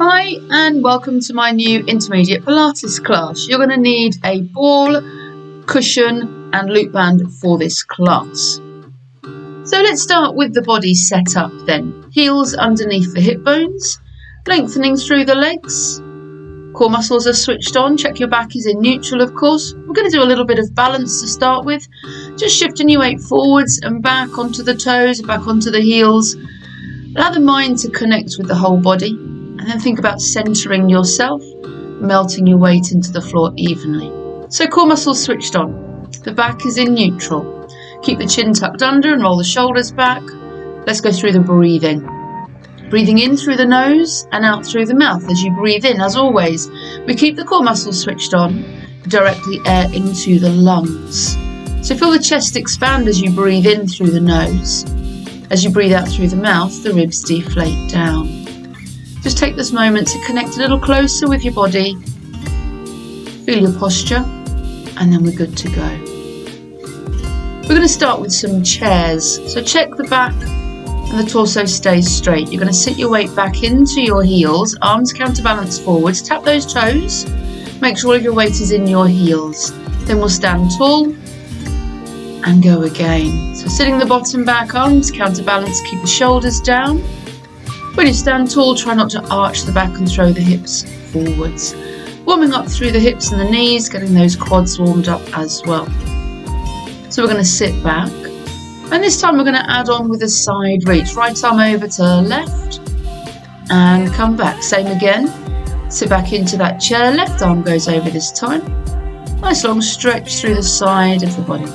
Hi and welcome to my new intermediate Pilates class. You're going to need a ball, cushion and loop band for this class. So let's start with the body set up then. Heels underneath the hip bones, lengthening through the legs. Core muscles are switched on. Check your back is in neutral, of course. We're going to do a little bit of balance to start with. Just shifting your weight forwards and back onto the toes, back onto the heels. Allow the mind to connect with the whole body. And then think about centering yourself, melting your weight into the floor evenly. So core muscles switched on. The back is in neutral. Keep the chin tucked under and roll the shoulders back. Let's go through the breathing. Breathing in through the nose and out through the mouth. As you breathe in, as always, we keep the core muscles switched on, directly air into the lungs. So feel the chest expand as you breathe in through the nose. As you breathe out through the mouth, the ribs deflate down. Just take this moment to connect a little closer with your body. Feel your posture, and then we're good to go. We're going to start with some chairs. So check the back and the torso stays straight. You're going to sit your weight back into your heels, arms counterbalance forwards, tap those toes. Make sure all of your weight is in your heels. Then we'll stand tall and go again. So sitting the bottom back, arms counterbalance, keep the shoulders down. When you stand tall, try not to arch the back and throw the hips forwards. Warming up through the hips and the knees, getting those quads warmed up as well. So we're going to sit back. And this time we're going to add on with a side reach. Right arm over to left and come back. Same again. Sit back into that chair. Left arm goes over this time. Nice long stretch through the side of the body.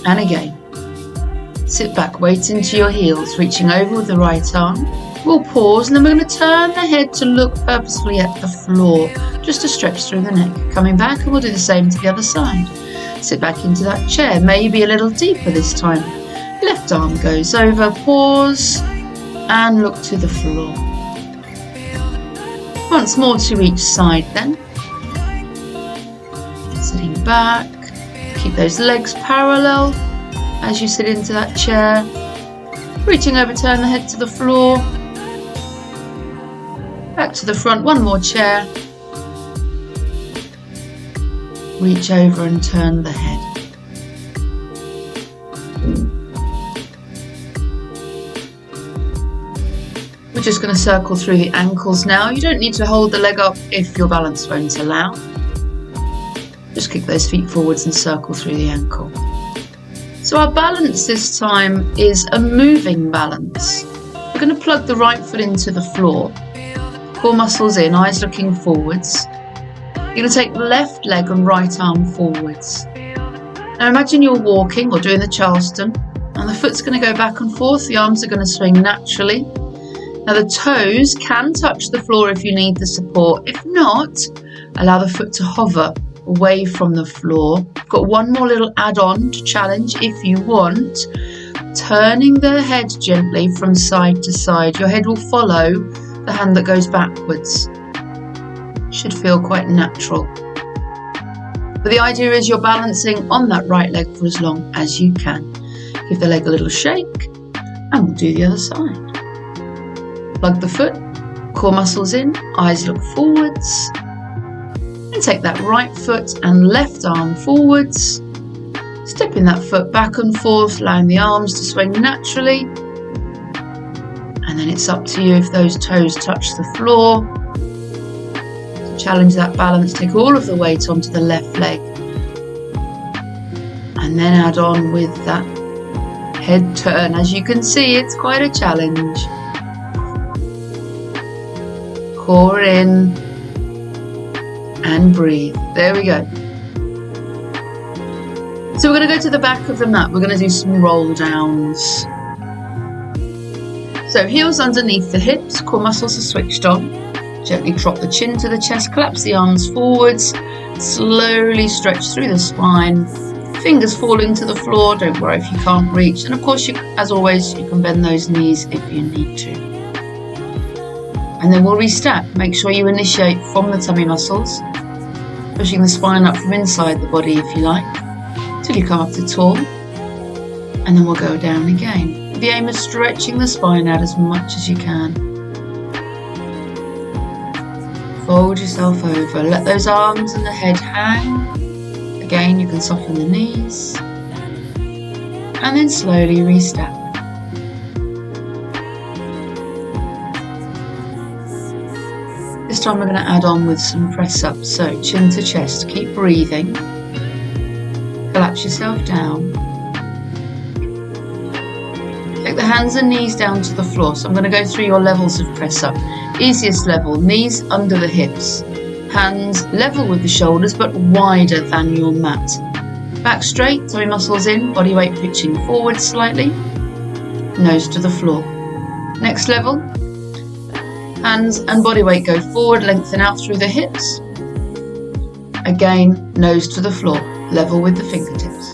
And again. Sit back, weight into your heels, reaching over with the right arm. We'll pause and then we're going to turn the head to look purposefully at the floor, just to stretch through the neck. Coming back and we'll do the same to the other side. Sit back into that chair, maybe a little deeper this time. Left arm goes over, pause and look to the floor. Once more to each side then. Sitting back, keep those legs parallel. As you sit into that chair, reaching over, turn the head to the floor, back to the front, one more chair, reach over and turn the head. We're just going to circle through the ankles now. You don't need to hold the leg up if your balance won't allow. Just kick those feet forwards and circle through the ankle. So our balance this time is a moving balance. We're going to plug the right foot into the floor. Core muscles in, eyes looking forwards. You're going to take the left leg and right arm forwards. Now imagine you're walking or doing the Charleston and the foot's going to go back and forth. The arms are going to swing naturally. Now the toes can touch the floor if you need the support. If not, allow the foot to hover away from the floor. Got one more little add-on to challenge if you want. Turning the head gently from side to side. Your head will follow the hand that goes backwards. Should feel quite natural. But the idea is you're balancing on that right leg for as long as you can. Give the leg a little shake and we'll do the other side. Plug the foot, core muscles in, eyes look forwards. And take that right foot and left arm forwards, stepping that foot back and forth, allowing the arms to swing naturally. And then it's up to you if those toes touch the floor. To challenge that balance, take all of the weight onto the left leg. And then add on with that head turn. As you can see, it's quite a challenge. Core in. And breathe. There we go. So we're going to go to the back of the mat. We're going to do some roll downs. So heels underneath the hips, core muscles are switched on. Gently drop the chin to the chest, collapse the arms forwards. Slowly stretch through the spine. Fingers falling to the floor. Don't worry if you can't reach. And of course, as always, you can bend those knees if you need to. And then we'll restack. Make sure you initiate from the tummy muscles, pushing the spine up from inside the body if you like, till you come up to tall. And then we'll go down again. The aim is stretching the spine out as much as you can. yourself over. Let those arms and the head hang. Again, you can soften the knees. And then slowly restep. This time we're going to add on with some press ups. So chin to chest, keep breathing. Collapse yourself down. Take the hands and knees down to the floor. So I'm going to go through your levels of press up. Easiest level, knees under the hips. Hands level with the shoulders but wider than your mat. Back straight, tummy muscles in, body weight pitching forward slightly. Nose to the floor. Next level. Hands and body weight go forward, lengthen out through the hips. Again, nose to the floor, level with the fingertips.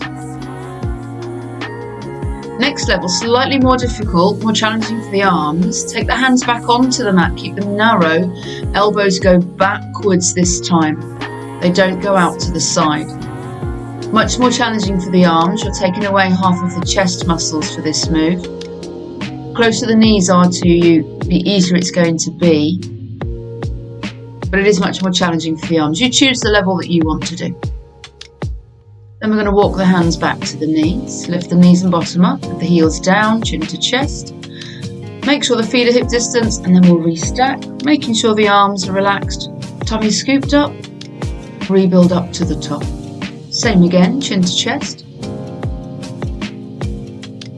Next level, slightly more difficult, more challenging for the arms. Take the hands back onto the mat, keep them narrow. Elbows go backwards this time. They don't go out to the side. Much more challenging for the arms. You're taking away half of the chest muscles for this move. Closer the knees are to you, the easier it's going to be. But it is much more challenging for the arms. You choose the level that you want to do. Then we're going to walk the hands back to the knees. Lift the knees and bottom up, with the heels down, chin to chest. Make sure the feet are hip distance, and then we'll restack, making sure the arms are relaxed. Tummy scooped up, rebuild up to the top. Same again, chin to chest.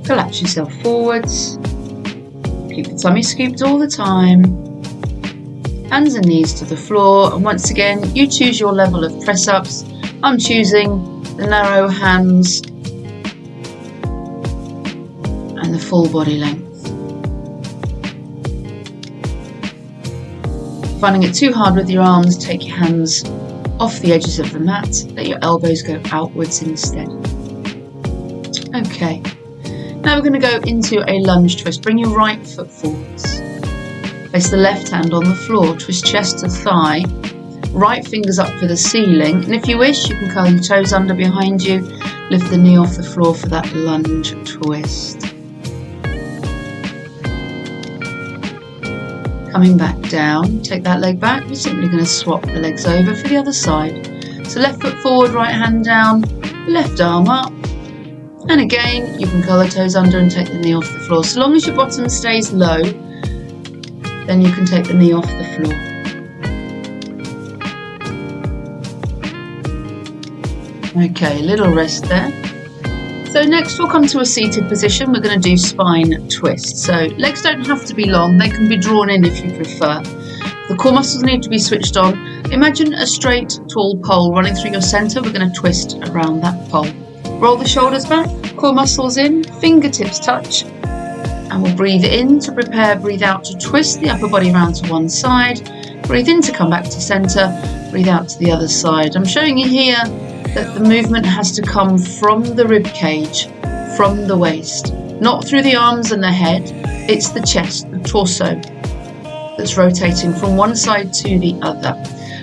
Collapse yourself forwards. Keep the tummy scooped all the time. Hands and knees to the floor. And once again, you choose your level of press ups. I'm choosing the narrow hands and the full body length. Finding it too hard with your arms, take your hands off the edges of the mat. Let your elbows go outwards instead. Okay. Now we're going to go into a lunge twist. Bring your right foot forwards. Place the left hand on the floor. Twist chest to thigh. Right fingers up for the ceiling. And if you wish, you can curl your toes under behind you. Lift the knee off the floor for that lunge twist. Coming back down. Take that leg back. We're simply going to swap the legs over for the other side. So left foot forward, right hand down. Left arm up. And again, you can curl the toes under and take the knee off the floor. So long as your bottom stays low, then you can take the knee off the floor. Okay, a little rest there. So next we'll come to a seated position. We're going to do spine twist. So legs don't have to be long. They can be drawn in if you prefer. The core muscles need to be switched on. Imagine a straight, tall pole running through your center. We're going to twist around that pole. Roll the shoulders back, core muscles in, fingertips touch, and we'll breathe in to prepare, breathe out to twist the upper body around to one side, breathe in to come back to center, breathe out to the other side. I'm showing you here that the movement has to come from the rib cage, from the waist, not through the arms and the head. It's the chest, the torso that's rotating from one side to the other.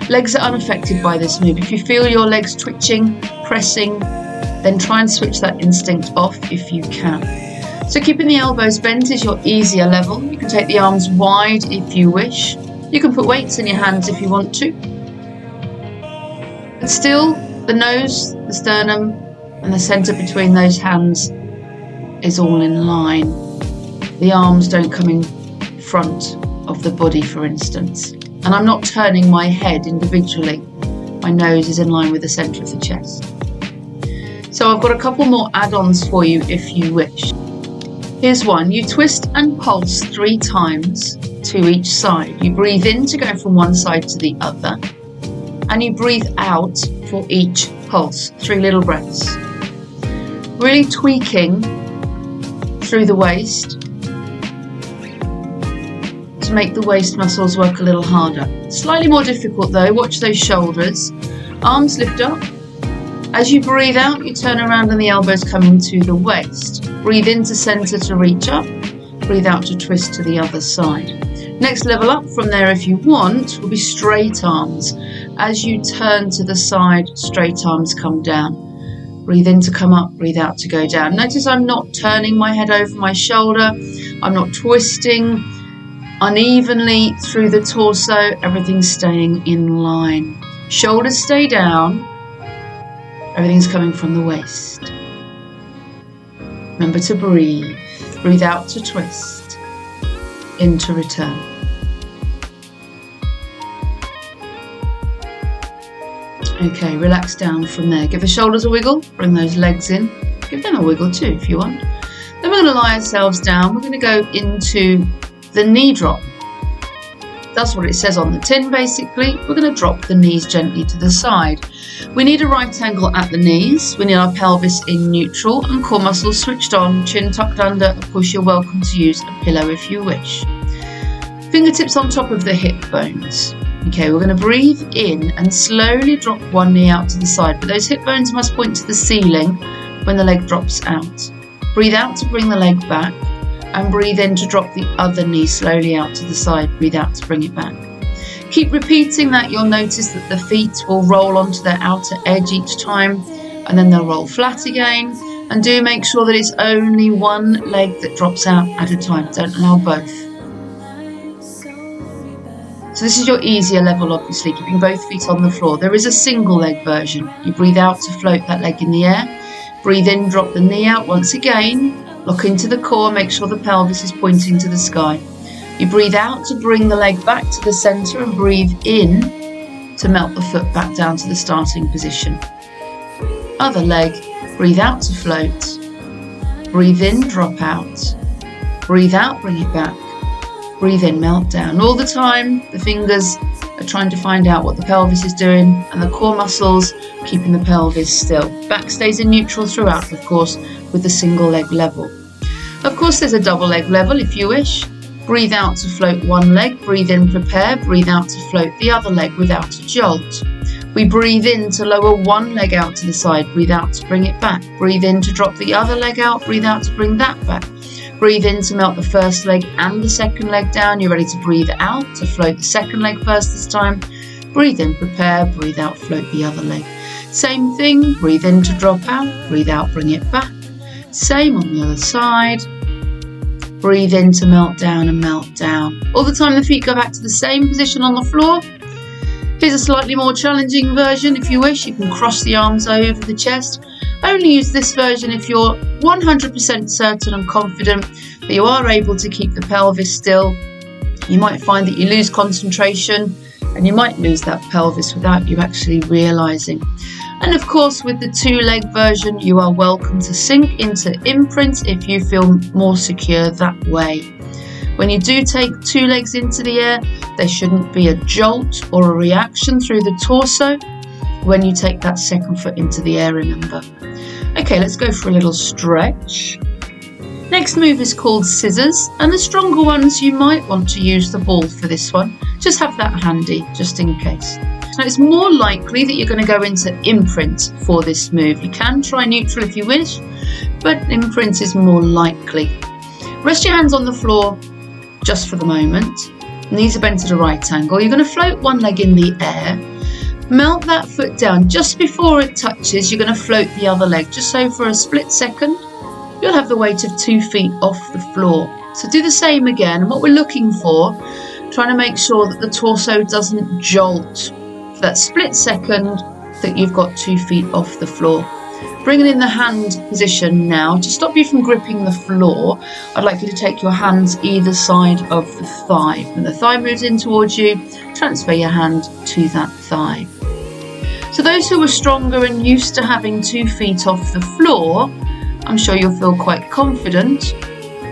Legs are unaffected by this move. If you feel your legs twitching, pressing, then try and switch that instinct off if you can. So keeping the elbows bent is your easier level. You can take the arms wide if you wish. You can put weights in your hands if you want to. But still, the nose, the sternum, and the centre between those hands is all in line. The arms don't come in front of the body, for instance. And I'm not turning my head individually. My nose is in line with the centre of the chest. So I've got a couple more add-ons for you if you wish. Here's one. You twist and pulse 3 times to each side. You breathe in to go from one side to the other. And you breathe out for each pulse. 3 little breaths. Really tweaking through the waist to make the waist muscles work a little harder. Slightly more difficult though. Watch those shoulders. Arms lift up. As you breathe out, you turn around and the elbows come into the waist. Breathe into center to reach up. Breathe out to twist to the other side. Next level up from there, if you want, will be straight arms. As you turn to the side, straight arms come down. Breathe in to come up, breathe out to go down. Notice I'm not turning my head over my shoulder. I'm not twisting. unevenly through the torso, everything's staying in line. Shoulders stay down, everything's coming from the waist. Remember to breathe. Breathe out to twist, in to return. Okay, relax down from there. Give the shoulders a wiggle, bring those legs in. Give them a wiggle too if you want. Then we're going to lie ourselves down. We're going to go into the knee drop. That's what it says on the tin basically. We're going to drop the knees gently to the side. We need a right angle at the knees. We need our pelvis in neutral and core muscles switched on, chin tucked under. Of course, you're welcome to use a pillow if you wish. Fingertips on top of the hip bones. Okay, we're going to breathe in and slowly drop one knee out to the side, but those hip bones must point to the ceiling when the leg drops out. Breathe out to bring the leg back, and breathe in to drop the other knee slowly out to the side. Breathe out to bring it back. Keep repeating that. You'll notice that the feet will roll onto their outer edge each time, and then they'll roll flat again. And do make sure that it's only one leg that drops out at a time. Don't allow both. So this is your easier level, obviously, keeping both feet on the floor. There is a single leg version. You breathe out to float that leg in the air. Breathe in, drop the knee out once again. Lock into the core, make sure the pelvis is pointing to the sky. You breathe out to bring the leg back to the centre and breathe in to melt the foot back down to the starting position. Other leg, breathe out to float. Breathe in, drop out. Breathe out, bring it back. Breathe in, melt down. All the time, the fingers are trying to find out what the pelvis is doing, and the core muscles keeping the pelvis still. Back stays in neutral throughout, of course, with the single leg level. Of course, there's a double leg level if you wish. Breathe out to float one leg, breathe in, prepare, breathe out to float the other leg without a jolt. We breathe in to lower one leg out to the side, breathe out to bring it back. Breathe in to drop the other leg out, breathe out to bring that back. Breathe in to melt the first leg and the second leg down. You're ready to breathe out to float the second leg first this time. Breathe in, prepare, breathe out, float the other leg. Same thing, breathe in to drop out, breathe out, bring it back. Same on the other side. Breathe in to melt down and melt down. All the time the feet go back to the same position on the floor. Here's a slightly more challenging version if you wish. You can cross the arms over the chest. Only use this version if you're 100% certain and confident that you are able to keep the pelvis still. You might find that you lose concentration and you might lose that pelvis without you actually realising. And of course, with the two-leg version, you are welcome to sink into imprint if you feel more secure that way. When you do take two legs into the air, there shouldn't be a jolt or a reaction through the torso when you take that second foot into the air, remember. Okay, let's go for a little stretch. Next move is called scissors, and the stronger ones you might want to use the ball for this one. Just have that handy, just in case. Now it's more likely that you're going to go into imprint for this move. You can try neutral if you wish, but imprint is more likely. Rest your hands on the floor just for the moment. Knees are bent at a right angle. You're going to float one leg in the air. Melt that foot down just before it touches. You're going to float the other leg just so for a split second. You'll have the weight of 2 feet off the floor. So do the same again. And what we're looking for, trying to make sure that the torso doesn't jolt for that split second that you've got 2 feet off the floor. Bringing in the hand position now. To stop you from gripping the floor, I'd like you to take your hands either side of the thigh. When the thigh moves in towards you, transfer your hand to that thigh. So those who are stronger and used to having 2 feet off the floor, I'm sure you'll feel quite confident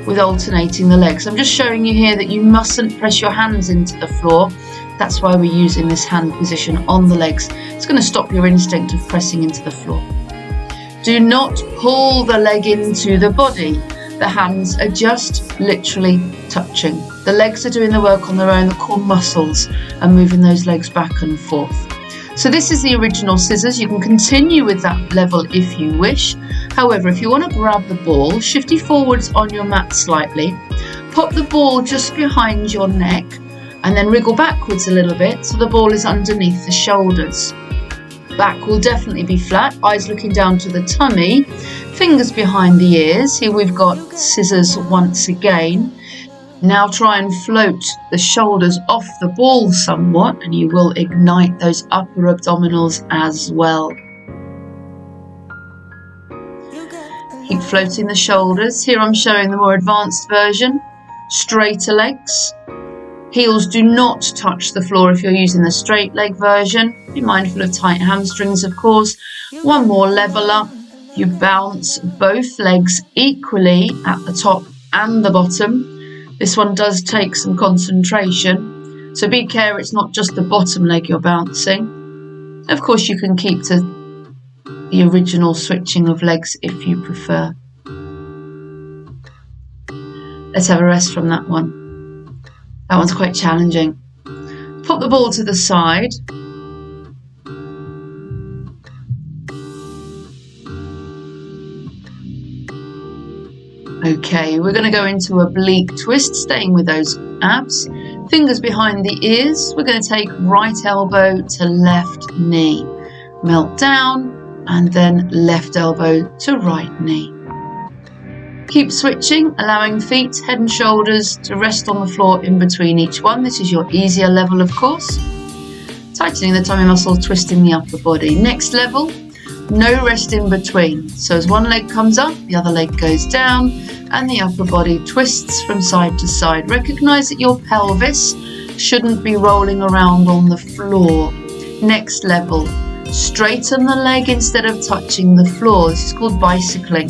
with alternating the legs. I'm just showing you here that you mustn't press your hands into the floor. That's why we're using this hand position on the legs. It's going to stop your instinct of pressing into the floor. Do not pull the leg into the body. The hands are just literally touching. The legs are doing the work on their own. The core muscles are moving those legs back and forth. So this is the original scissors. You can continue with that level if you wish. However, if you want to grab the ball, shifty forwards on your mat slightly, pop the ball just behind your neck and then wriggle backwards a little bit so the ball is underneath the shoulders. Back will definitely be flat, eyes looking down to the tummy, fingers behind the ears. Here we've got scissors once again. Now try and float the shoulders off the ball somewhat, and you will ignite those upper abdominals as well. Keep floating the shoulders. Here I'm showing the more advanced version. Straighter legs. Heels do not touch the floor if you're using the straight leg version. Be mindful of tight hamstrings, of course. One more level up. You bounce both legs equally at the top and the bottom. This one does take some concentration. So be careful, it's not just the bottom leg you're bouncing. Of course, you can keep to the original switching of legs if you prefer. Let's have a rest from that one. That one's quite challenging. Put the ball to the side. Okay, we're going to go into oblique twist, staying with those abs. Fingers behind the ears. We're going to take right elbow to left knee. Melt down. And then left elbow to right knee. Keep switching, allowing feet, head and shoulders to rest on the floor in between each one. This is your easier level, of course. Tightening the tummy muscle, twisting the upper body. Next level, no rest in between. So as one leg comes up, the other leg goes down, and the upper body twists from side to side. Recognize that your pelvis shouldn't be rolling around on the floor. Next level. Straighten the leg instead of touching the floor. This is called bicycling.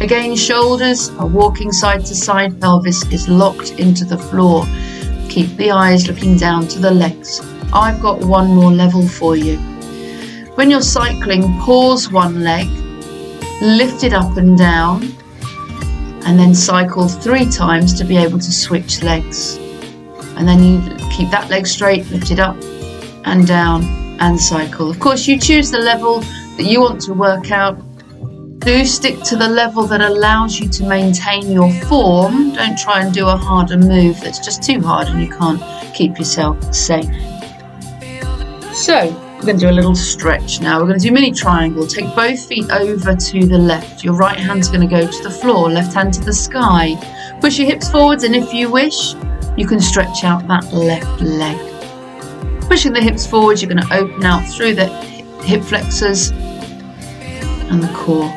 Again, shoulders are walking side to side, pelvis is locked into the floor. Keep the eyes looking down to the legs. I've got one more level for you. When you're cycling, pause one leg, lift it up and down, and then cycle 3 times to be able to switch legs. And then you keep that leg straight, lift it up and down, and cycle. Of course, you choose the level that you want to work out. Do stick to the level that allows you to maintain your form. Don't try and do a harder move that's just too hard and you can't keep yourself safe. So, we're going to do a little stretch now. We're going to do mini triangle. Take both feet over to the left. Your right hand's going to go to the floor, left hand to the sky. Push your hips forwards, and if you wish, you can stretch out that left leg. Pushing the hips forward, you're going to open out through the hip flexors and the core.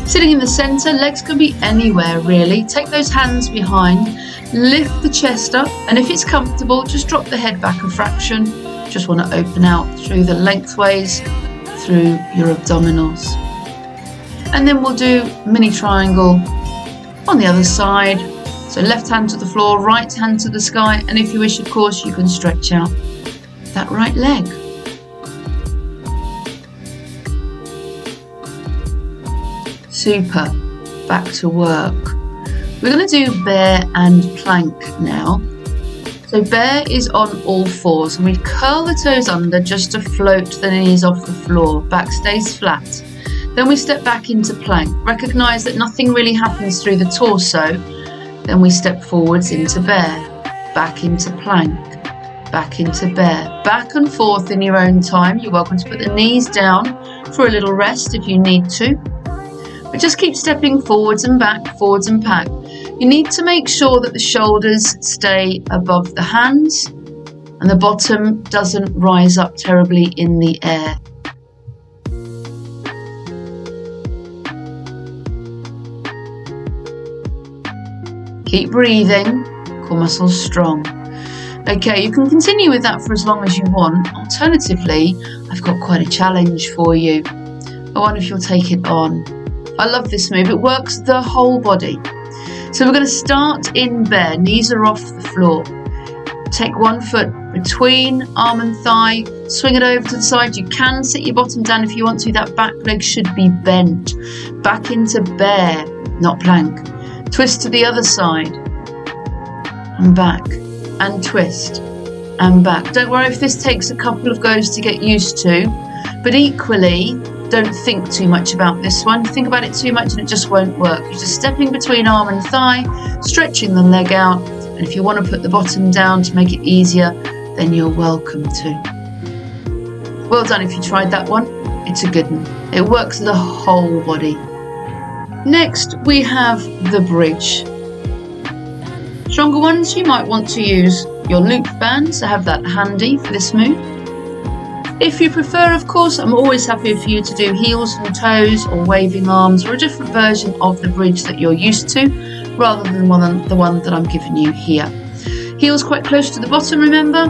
Sitting in the center, legs can be anywhere really. Take those hands behind, lift the chest up, and if it's comfortable, just drop the head back a fraction. Just want to open out through the lengthways, through your abdominals. And then we'll do mini triangle on the other side. So left hand to the floor, right hand to the sky, and if you wish, of course, you can stretch out that right leg. Super. Back to work. We're going to do bear and plank now. So bear is on all fours, and we curl the toes under just to float the knees off the floor. Back stays flat. Then we step back into plank. Recognize that nothing really happens through the torso. Then we step forwards into bear, back into plank, back into bear, back and forth in your own time. You're welcome to put the knees down for a little rest if you need to. But just keep stepping forwards and back, forwards and back. You need to make sure that the shoulders stay above the hands and the bottom doesn't rise up terribly in the air. Keep breathing, core muscles strong. Okay, you can continue with that for as long as you want. Alternatively, I've got quite a challenge for you. I wonder if you'll take it on. I love this move, it works the whole body. So we're going to start in bear, knees are off the floor. Take one foot between arm and thigh, swing it over to the side. You can sit your bottom down if you want to, that back leg should be bent. Back into bear, not plank. Twist to the other side, and back, and twist, and back. Don't worry if this takes a couple of goes to get used to, but equally, don't think too much about this one. Think about it too much and it just won't work. You're just stepping between arm and thigh, stretching the leg out, and if you want to put the bottom down to make it easier, then you're welcome to. Well done if you tried that one. It's a good one. It works the whole body. Next, we have the bridge. Stronger ones, you might want to use your loop band, so have that handy for this move. If you prefer, of course, I'm always happy for you to do heels and toes or waving arms or a different version of the bridge that you're used to, rather than the one that I'm giving you here. Heels quite close to the bottom, remember?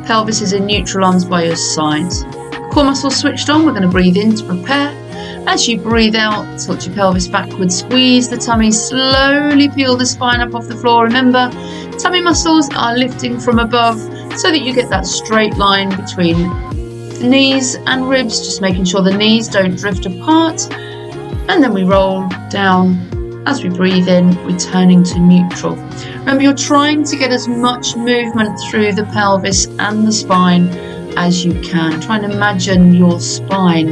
Pelvis is in neutral, arms by your sides. Core muscles switched on, we're going to breathe in to prepare. As you breathe out, tilt your pelvis backwards, squeeze the tummy, slowly peel the spine up off the floor. Remember, tummy muscles are lifting from above so that you get that straight line between the knees and ribs, just making sure the knees don't drift apart. And then we roll down. As we breathe in, returning to neutral. Remember, you're trying to get as much movement through the pelvis and the spine as you can. Try and imagine your spine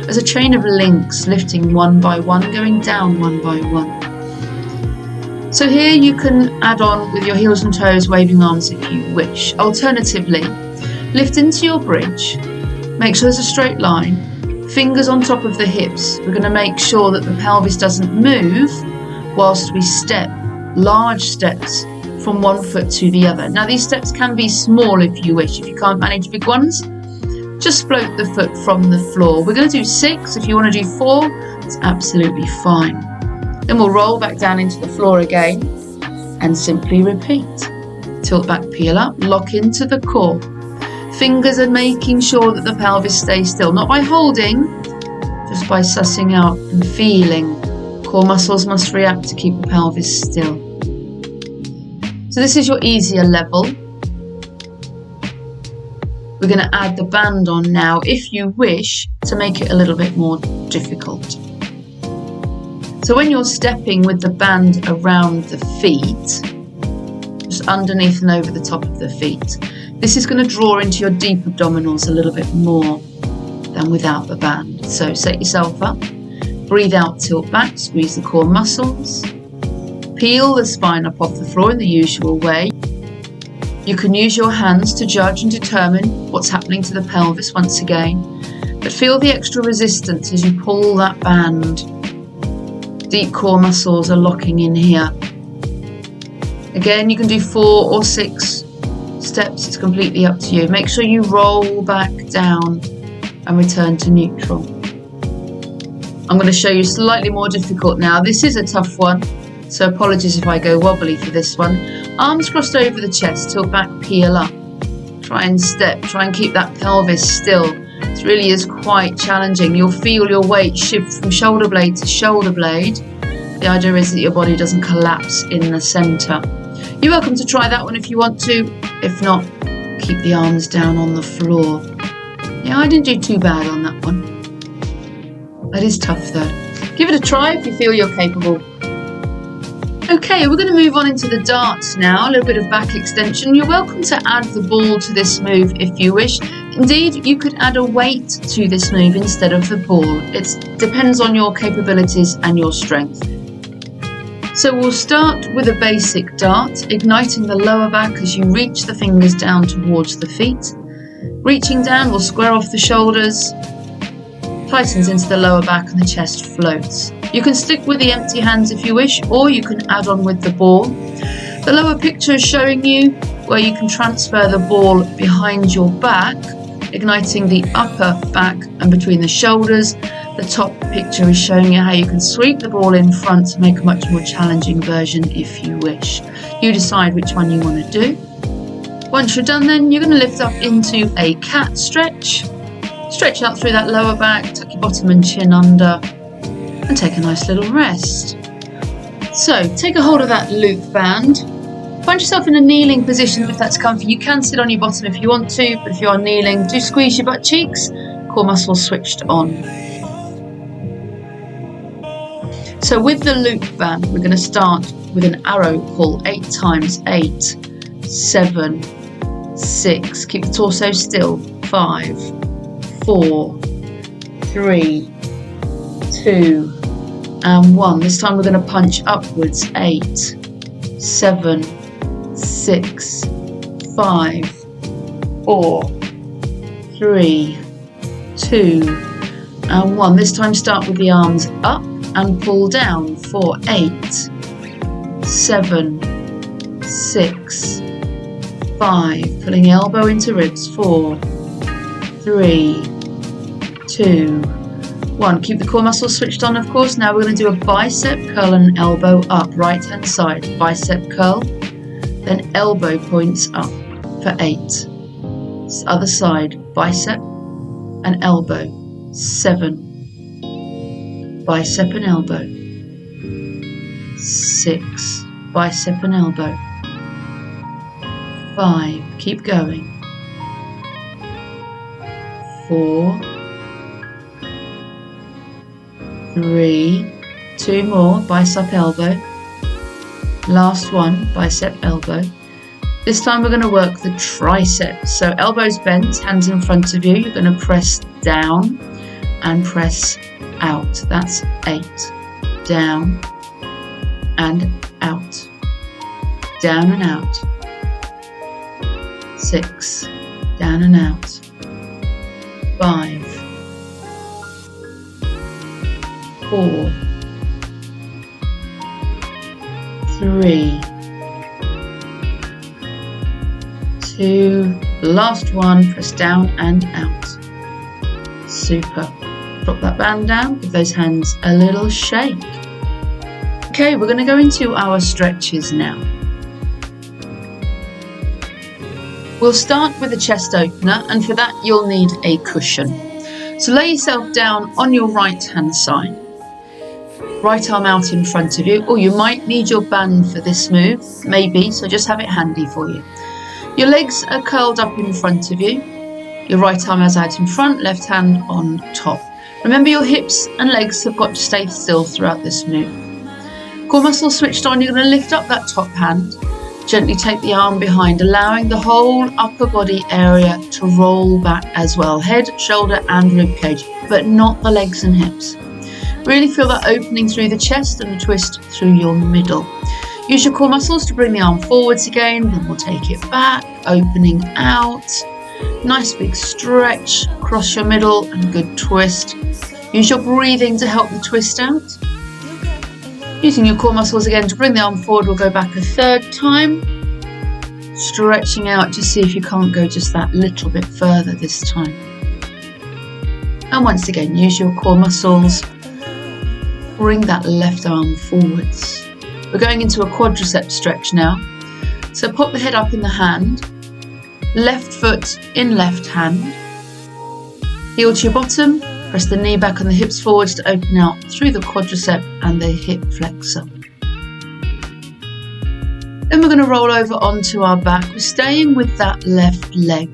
as a chain of links, lifting one by one, going down one by one. So here you can add on with your heels and toes, waving arms if you wish. Alternatively, lift into your bridge, make sure there's a straight line, fingers on top of the hips. We're going to make sure that the pelvis doesn't move whilst we step large steps from one foot to the other. Now these steps can be small if you wish. If you can't manage big ones, just float the foot from the floor. We're going to do 6. If you want to do 4, it's absolutely fine. Then we'll roll back down into the floor again and simply repeat. Tilt back, peel up, lock into the core. Fingers are making sure that the pelvis stays still, not by holding, just by sussing out and feeling. Core muscles must react to keep the pelvis still. So this is your easier level. We're going to add the band on now, if you wish, to make it a little bit more difficult. So when you're stepping with the band around the feet, just underneath and over the top of the feet, this is going to draw into your deep abdominals a little bit more than without the band. So set yourself up. Breathe out, tilt back, squeeze the core muscles. Peel the spine up off the floor in the usual way. You can use your hands to judge and determine what's happening to the pelvis once again. But feel the extra resistance as you pull that band. Deep core muscles are locking in here. Again, you can do 4 or 6 steps, it's completely up to you. Make sure you roll back down and return to neutral. I'm going to show you slightly more difficult now. This is a tough one, so apologies if I go wobbly for this one. Arms crossed over the chest, tilt back, peel up. Try and step, try and keep that pelvis still. It really is quite challenging. You'll feel your weight shift from shoulder blade to shoulder blade. The idea is that your body doesn't collapse in the centre. You're welcome to try that one if you want to. If not, keep the arms down on the floor. Yeah, I didn't do too bad on that one. That is tough though. Give it a try if you feel you're capable. Okay, we're going to move on into the darts now, a little bit of back extension. You're welcome to add the ball to this move if you wish. Indeed, you could add a weight to this move instead of the ball. It depends on your capabilities and your strength. So we'll start with a basic dart, igniting the lower back as you reach the fingers down towards the feet. Reaching down, we'll square off the shoulders, tightens into the lower back and the chest floats. You can stick with the empty hands if you wish, or you can add on with the ball. The lower picture is showing you where you can transfer the ball behind your back, igniting the upper back and between the shoulders. The top picture is showing you how you can sweep the ball in front to make a much more challenging version if you wish. You decide which one you want to do. Once you're done then, you're going to lift up into a cat stretch. Stretch out through that lower back, tuck your bottom and chin under, and take a nice little rest. So take a hold of that loop band. Find yourself in a kneeling position if that's comfy. You can sit on your bottom if you want to, but if you are kneeling, do squeeze your butt cheeks, core muscles switched on. So with the loop band, we're going to start with an arrow pull 8 times. 8, 7, 6. Keep the torso still. 5, 4, 3, 2, and 1. This time we're going to punch upwards. 8, 7, 6, 5, 4, 3, 2, and 1. This time start with the arms up and pull down for 8, 7, 6, 5, pulling the elbow into ribs, 4, 3, 2, 1. Keep the core muscles switched on, of course. Now we're going to do a bicep curl and elbow up, right hand side, bicep curl, then elbow points up for 8. Other side, bicep and elbow, 7, bicep and elbow, 6, bicep and elbow, 5, keep going, 4, 3, 2 more, bicep elbow, last one, bicep elbow. This time we're going to work the triceps. So elbows bent, hands in front of you. You're going to press down and press out. That's 8. Down and out. Down and out. 6. Down and out. 5. 4. 3. 2, last one, press down and out. Super. Drop that band down, give those hands a little shake. Okay, we're going to go into our stretches now. We'll start with a chest opener, and for that you'll need a cushion. So lay yourself down on your right hand side. Right arm out in front of you, or you might need your band for this move, maybe, so just have it handy for you. Your legs are curled up in front of you. Your right arm is out in front, left hand on top. Remember, your hips and legs have got to stay still throughout this move. Core muscles switched on, you're going to lift up that top hand. Gently take the arm behind, allowing the whole upper body area to roll back as well. Head, shoulder and rib cage, but not the legs and hips. Really feel that opening through the chest and the twist through your middle. Use your core muscles to bring the arm forwards again, then we'll take it back, opening out. Nice big stretch across your middle and good twist. Use your breathing to help the twist out. Using your core muscles again to bring the arm forward, we'll go back a third time. Stretching out to see if you can't go just that little bit further this time. And once again, use your core muscles. Bring that left arm forwards. We're going into a quadricep stretch now. So pop the head up in the hand, left foot in left hand, heel to your bottom, press the knee back and the hips forwards to open out through the quadricep and the hip flexor. Then we're going to roll over onto our back. We're staying with that left leg.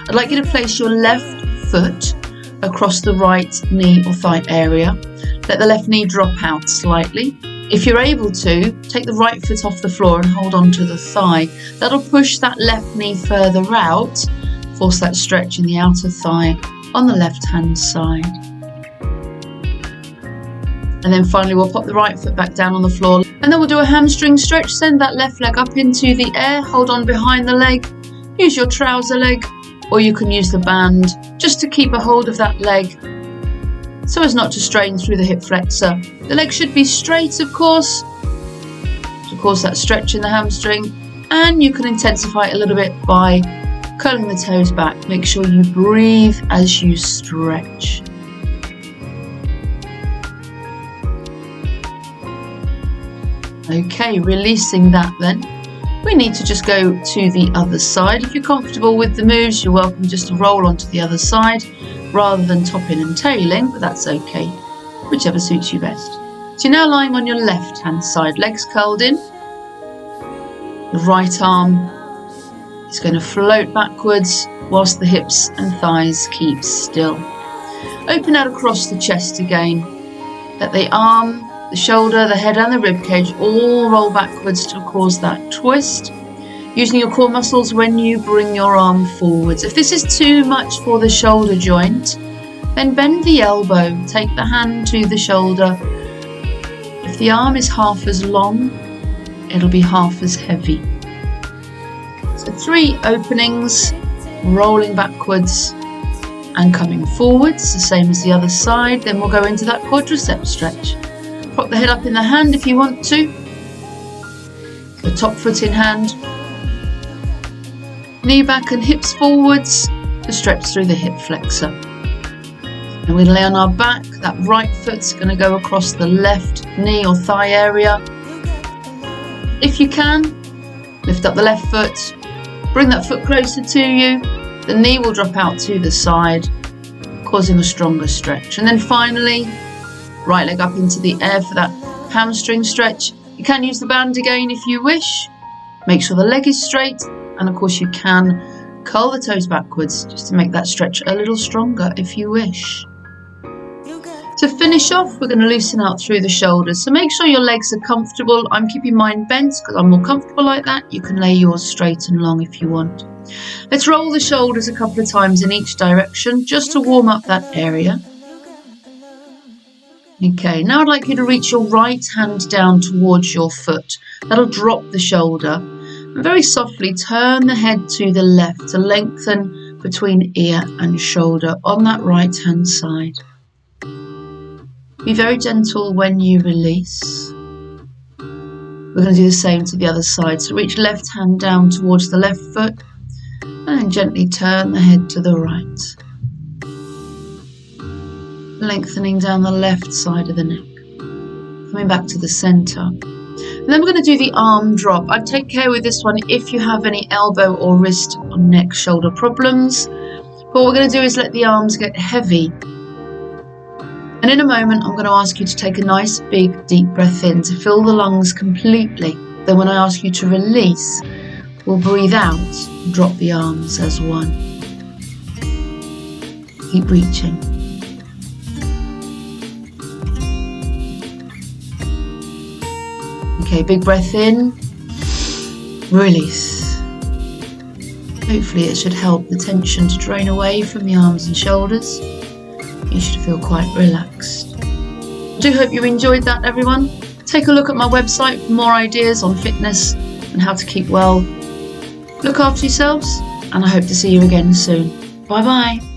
I'd like you to place your left foot across the right knee or thigh area. Let the left knee drop out slightly. If you're able to, take the right foot off the floor and hold on to the thigh. That'll push that left knee further out, force that stretch in the outer thigh on the left hand side. And then finally we'll pop the right foot back down on the floor, and then we'll do a hamstring stretch. Send that left leg up into the air, hold on behind the leg, use your trouser leg, or you can use the band just to keep a hold of that leg so as not to strain through the hip flexor. The leg should be straight, of course, to cause that stretch in the hamstring, and you can intensify it a little bit by curling the toes back. Make sure you breathe as you stretch. Okay, releasing that then. We need to just go to the other side. If you're comfortable with the moves, you're welcome just to roll onto the other side rather than topping and tailing, but that's okay, whichever suits you best. So you're now lying on your left hand side, legs curled in. The right arm is going to float backwards whilst the hips and thighs keep still. Open out across the chest again. Let the arm, the shoulder, the head and the rib cage all roll backwards to cause that twist. Using your core muscles when you bring your arm forwards. If this is too much for the shoulder joint, then bend the elbow, take the hand to the shoulder. If the arm is half as long, it'll be half as heavy. So 3 openings, rolling backwards and coming forwards, the same as the other side. Then we'll go into that quadricep stretch. Prop the head up in the hand if you want to. So top foot in hand, knee back and hips forwards to stretch through the hip flexor. And we lay on our back, that right foot's going to go across the left knee or thigh area. If you can, lift up the left foot, bring that foot closer to you, the knee will drop out to the side, causing a stronger stretch. And then finally, right leg up into the air for that hamstring stretch. You can use the band again if you wish. Make sure the leg is straight, and of course you can curl the toes backwards just to make that stretch a little stronger if you wish. To finish off, we're going to loosen out through the shoulders. So make sure your legs are comfortable. I'm keeping mine bent because I'm more comfortable like that. You can lay yours straight and long if you want. Let's roll the shoulders a couple of times in each direction just to warm up that area. Okay, now I'd like you to reach your right hand down towards your foot. That'll drop the shoulder. And very softly turn the head to the left to lengthen between ear and shoulder on that right hand side. Be very gentle when you release. We're going to do the same to the other side. So reach left hand down towards the left foot and then gently turn the head to the right. Lengthening down the left side of the neck. Coming back to the centre. And then we're going to do the arm drop. I'd take care with this one if you have any elbow or wrist or neck shoulder problems. But what we're going to do is let the arms get heavy. And in a moment, I'm going to ask you to take a nice big deep breath in to fill the lungs completely. Then when I ask you to release, we'll breathe out and drop the arms as one. Keep reaching. Okay, big breath in, release. Hopefully it should help the tension to drain away from the arms and shoulders. You should feel quite relaxed. I do hope you enjoyed that, everyone. Take a look at my website for more ideas on fitness and how to keep well. Look after yourselves, and I hope to see you again soon. Bye bye.